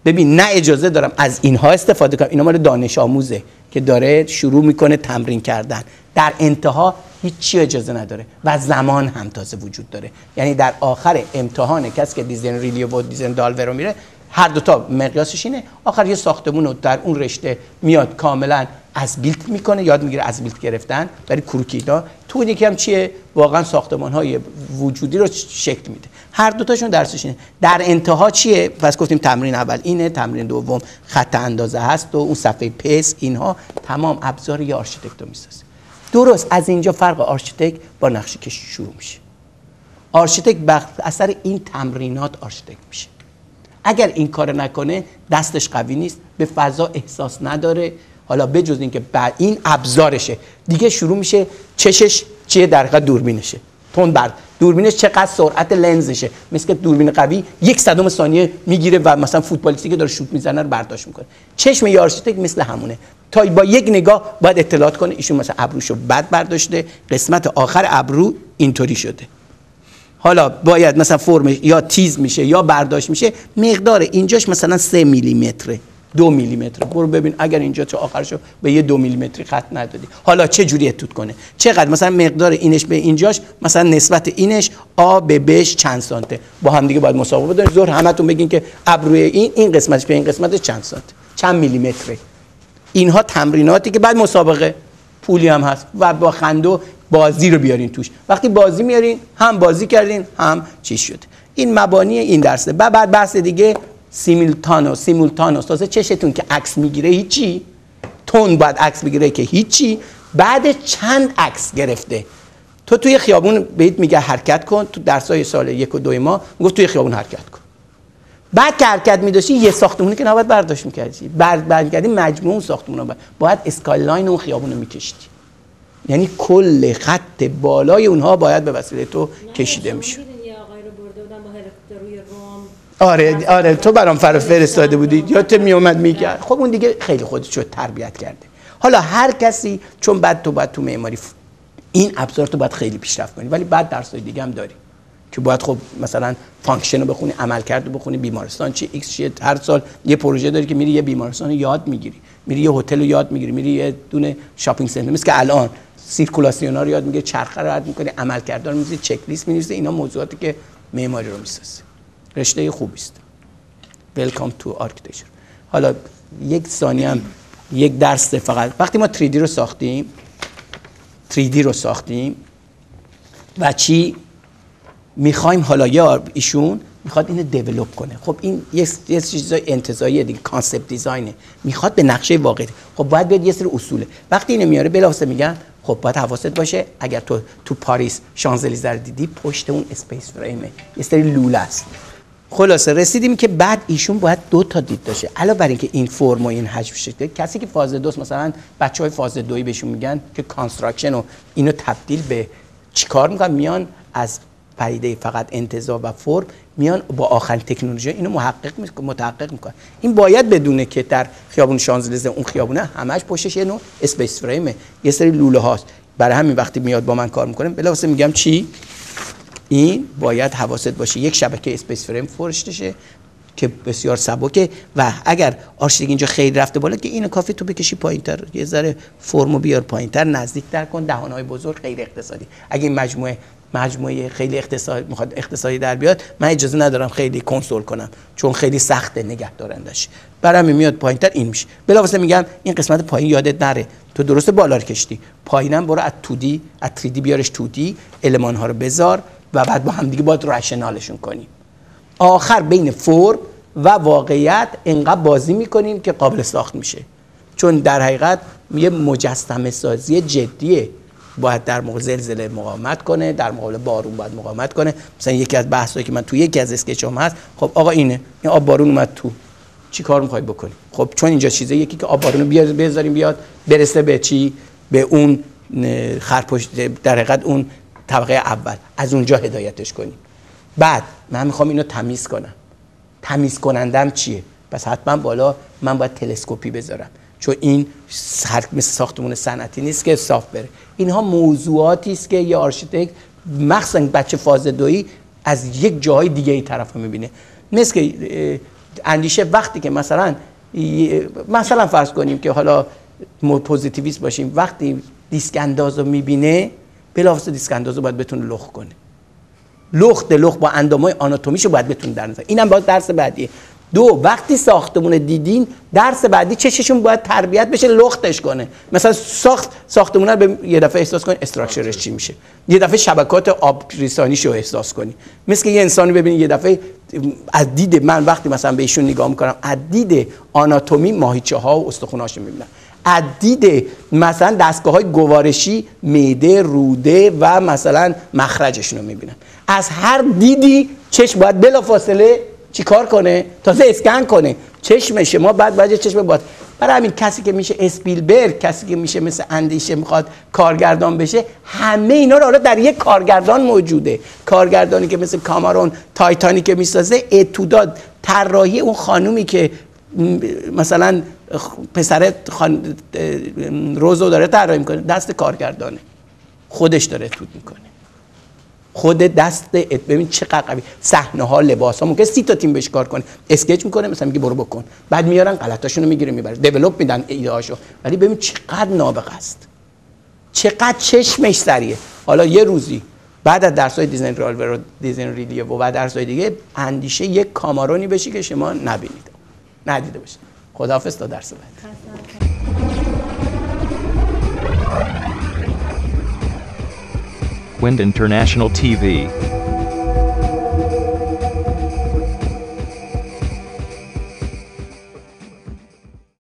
ببین نه اجازه دارم از اینها استفاده کنم، اینا مال دانش آموزه که داره شروع میکنه تمرین کردن، در انتها هیچی اجازه نداره و زمان هم تازه وجود داره. یعنی در آخر امتحان کسی که دیزاین ریلیو و دیزاین دالور رو میره، هر دوتا مقیاسش اینه، آخر یه ساختمون رو در اون رشته میاد کاملا از بیلت میکنه، یاد میگیره از بیلت گرفتن برای کروکیدا. تو اون یکی هم چیه؟ واقعا ساختمان‌های وجودی رو شکل میده. هر دوتاشون درسش اینه. در انتها چیه؟ پس گفتیم تمرین اول اینه، تمرین دوم خط اندازه هست و اون صفحه پس، اینها تمام ابزار یه آرشیتکت رو میسازه. درست از اینجا فرق آرشیتکت با نقشه کشی شروع میشه. آرشیتکت بر اثر این تمرینات آرشیتکت میشه. اگر این کار نکنه دستش قوی نیست، به فضا احساس نداره. حالا بجز این که بعد این ابزارشه دیگه، شروع میشه چشش چیه، در حقیقت دوربینشه، تون بر دوربینش چقدر سرعت لنزشه، مثل که دوربین قوی 1/100 ثانیه میگیره و مثلا فوتبالیستی که داره شوت میزنه رو برداشت میکنه. چشم یه آرشیتکت مثل همونه، تا با یک نگاه باید اطلاعات کنه ایشون مثلا ابروشو بد برداشته، قسمت آخر ابرو اینطوری شده، حالا باید مثلا فرمش یا تیز میشه یا برداشت میشه، مقدار اینجاش مثلا 3 میلیمتره، 2 میلیمتر. برو ببین اگر اینجا تو آخرشو به یه 2 میلیمتری خط ندادی، حالا چه جوری اتود کنه، چقدر مثلا مقدار اینش به اینجاش، مثلا نسبت اینش آ به بش چند سانته، با هم دیگه باید مسابقه بدن. زور همتون بگین که ابروی این قسمتش به این قسمتش چند سانته، چند میلیمتره. اینها تمریناتی که بعد مسابقه پولی هم هست و با خندو بازی رو بیارین توش. وقتی بازی میارین هم بازی کردین هم چیز شد. این مبانی این درسه. بعد بحث دیگه سیمولتانوس تازه چشتون که عکس میگیره هیچی، تون باید عکس بگیره که هیچی، بعد چند عکس گرفته تو توی خیابون بهت میگه حرکت کن، تو درسای سال 1 و 2 ما میگفت توی خیابون حرکت کن. بعد که حرکت می‌داشتی یه ساختمونی که نباید برداشت می‌کردی، برگردی مجموع اون ساختمونا باید اسکایل لاین اون خیابون رو می‌کشیدی. یعنی کل خط بالای اونها باید به وسیله تو کشیده میشه. آره تو برام فرستاده بودی یا تو میومد میگه، خب اون دیگه خیلی خودش رو تربیت کرده. حالا هر کسی چون بعد تو معماری این ابزار تو باید خیلی پیشرفت کنی، ولی بعد درسای دیگه هم داری که باید خب مثلا فانکشن رو بخونی، عملکرد رو بخونی، بیمارستان چی ایکس چیه، هر سال یه پروژه داری که میری یه بیمارستان رو یاد میگیری، میری یه هتل رو یاد میگیری، میری یه دونه شاپینگ سنتر، مثل که الان سیرکولاسیونا رو یاد میگیری، چرخه رو یاد میکنی، عملکرد رو میذاری، چک لیست می‌نویسی. اینا موضوعاتی که معماری رو میسازه. رشته خوبی است. ویلکام تو آرکیتکچر. حالا یک ثانیه هم یک درس فقط. وقتی ما 3D رو ساختیم و چی میخوایم، حالا یا ایشون میخواد اینو دیولپ کنه، خب این یه چیزای انتزاعیه دیگه، کانسپت دیزاینه، میخواد به نقشه واقعی، خب باید بیاد یه سری اصوله. وقتی اینو میاره بلافاصله میگن خب باید حواست باشه اگر تو پاریس شانزلیزه رو دیدی، پشت اون اسپیس فریمه یه سری لوله است. خلاصه رسیدیم که بعد ایشون باید 2 تا دید داشته، علاوه بر اینکه این فرم و این حجم شکل، کسی که فاز 2 مثلا بچهای فاز 2 بهشون میگن که کانستراکشن و اینو تبدیل به چیکار میکنن، میان از پدیده فقط انتزاع و فرم میان با آخرین تکنولوژی اینو متحقق میکنن. این باید بدونه که در خیابون شانزلیزه اون خیابونه همش پشتش یه نوع اسپیس فریمه، یه سری لوله هاست. برای همین وقتی میاد با من کار میکنه بلافاصله میگم چی؟ این باید حواست باشه یک شبکه اسپیس فریم فرشتشه که بسیار سبکه و اگر آرشیتکت اینجا خیلی رفته بالا که اینو کافی تو بکشی پایینتر، یه ذره فرمو بیار پایینتر، نزدیکتر کن، دهانهای بزرگ خیلی اقتصادی. اگه این مجموعه خیلی اقتصادی در بیاد، من اجازه ندارم خیلی کنسول کنم چون خیلی سخته نگه دارندش. برام میاد پایینتر این میشه. بلافاصله میگم این قسمت پایین یادت نره، تو درست بالا رو کشتی، پایینم برو از 3D بیارش 2D، المان ها رو بذار و بعد با هم دیگه باید رشنالشون کنیم. آخر بین فرم و واقعیت انقدر بازی میکنیم که قابل ساخت میشه، چون در حقیقت یه مجسمه سازی جدیه. باید در موقع زلزله مقاومت کنه، در مقابل بارون باید مقاومت کنه. مثلا یکی از بحثایی که من تو یکی از اسکچام هست، خب آقا این آب بارون اومد تو، چی کار میخوای بکنی؟ خب چون اینجا چیزه یکی که آب بارون رو بذاریم بیاد برسه به چی؟ به اون خرپشت، در حقیقت اون طبقه اول، از اونجا هدایتش کنیم. بعد من میخوام اینو تمیز کنم، تمیز کنندم چیه؟ پس حتما بالا من باید تلسکوپی بذارم، چون این مثل ساختمون صنعتی نیست که صاف بره. اینها موضوعاتی است که یه آرشیتکت مخصوصا بچه فاز 2 از یک جای دیگه ای طرفو میبینه. مثل که اندیشه وقتی که مثلا فرض کنیم که حالا پوزیتیویست باشیم، وقتی دیسک انداز رو میبینه بلافاصله دیسک انداز رو باید بتونه لخت کنه، لخت با اندامای آناتومیشو باید بتونه در نظر. اینم باید درس بعدیه. 2 وقتی ساختمون دیدین، درس بعدی چششون باید تربیت بشه لختش کنه. مثلا ساختمون رو به یه دفعه احساس کنی استراکچرش چی میشه، یه دفعه شبکات آبریزانیشو احساس کنی. مثل که یه انسانی ببینید یه دفعه از دید من وقتی مثلا به ایشون نگاه میکنم، از دید آناتومی ماهیچه ها و استخوناشو میبینم، از دید مثلا دستگاه‌های گوارشی معده، روده و مثلا مخرجشون رو میبینم. از هر دیدی چشم باید بلافاصله چی کار کنه؟ تازه اسکن کنه چشمشه. ما باید چشم باید. برای همین کسی که میشه اسپیلبرگ، کسی که میشه مثل اندیشه میخواد کارگردان بشه، همه اینا رو حالا در یک کارگردان موجوده. کارگردانی که مثل کامرون تایتانیک میسازه، اتوداد طراحی اون خانومی که مثلا پسر روزو داره طراحی میکنه، دست کارگردانه، خودش داره اتود میکنه، خود دست ببین چقدر قوی. صحنه ها، لباس ها، ممکنه 30 تا تیم بهش کار کنه، اسکچ میکنه، مثلا میگه برو بکن، بعد میارن غلطاشونو میگیره میبره، دیولپ میدن ایده هاشو، ولی ببین چقدر نابغه است، چقدر چشمش سریه. حالا یه روزی بعد از درسای دیزاین رالور و دیزاین ریلیو و بعد درسای دیگه اندیشه یک کامارونی بشی که شما ندیده باشید. خداحافظ تا درس بعد. Wind International TV